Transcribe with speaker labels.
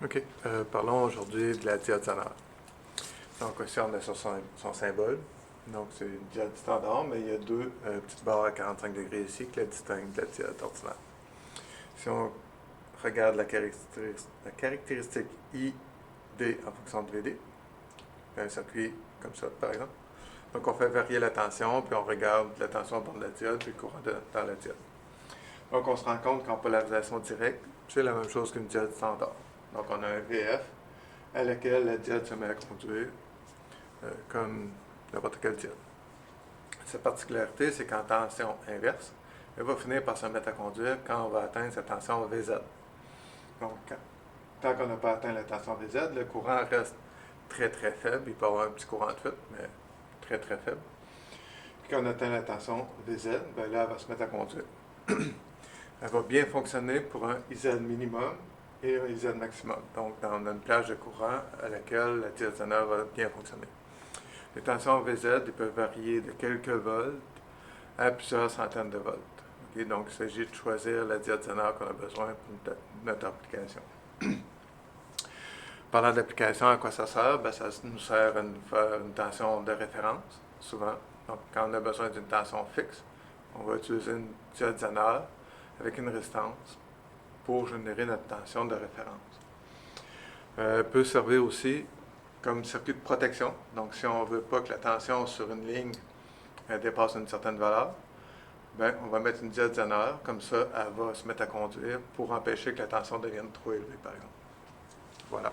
Speaker 1: OK. Parlons aujourd'hui de la diode sonore. Donc, ici, on a sur son symbole. Donc, c'est une diode standard, mais il y a deux petites barres à 45 degrés ici qui la distinguent de la diode ordinaire. Si on regarde la caractéristique ID en fonction de VD, un circuit comme ça, par exemple. Donc, on fait varier la tension, puis on regarde la tension au bord de la diode, puis le courant dans la diode. Donc, on se rend compte qu'en polarisation directe, c'est la même chose qu'une diode standard. Donc, on a un VF à laquelle la diode se met à conduire comme n'importe quelle diode. Sa particularité, c'est qu'en tension inverse, elle va finir par se mettre à conduire quand on va atteindre sa tension VZ. Donc, tant qu'on n'a pas atteint la tension VZ, le courant reste très très faible. Il peut y avoir un petit courant de fuite, mais très très faible. Puis quand on atteint la tension VZ, ben là, elle va se mettre à conduire. Elle va bien fonctionner pour un IZ minimum et un IZ maximum. Donc, on a une plage de courant à laquelle la diode sonore va bien fonctionner. Les tensions VZ peuvent varier de quelques volts à plusieurs centaines de volts. Okay? Donc, il s'agit de choisir la diode sonore qu'on a besoin pour notre application. Parlant d'application, à quoi ça sert? Ben, ça nous sert à nous faire une tension de référence, souvent. Donc, quand on a besoin d'une tension fixe, on va utiliser une diode sonore avec une résistance pour générer notre tension de référence. Peut servir aussi comme circuit de protection. Donc, si on ne veut pas que la tension sur une ligne dépasse une certaine valeur, ben, on va mettre une diode sonore, comme ça, elle va se mettre à conduire pour empêcher que la tension devienne trop élevée, par exemple. Voilà.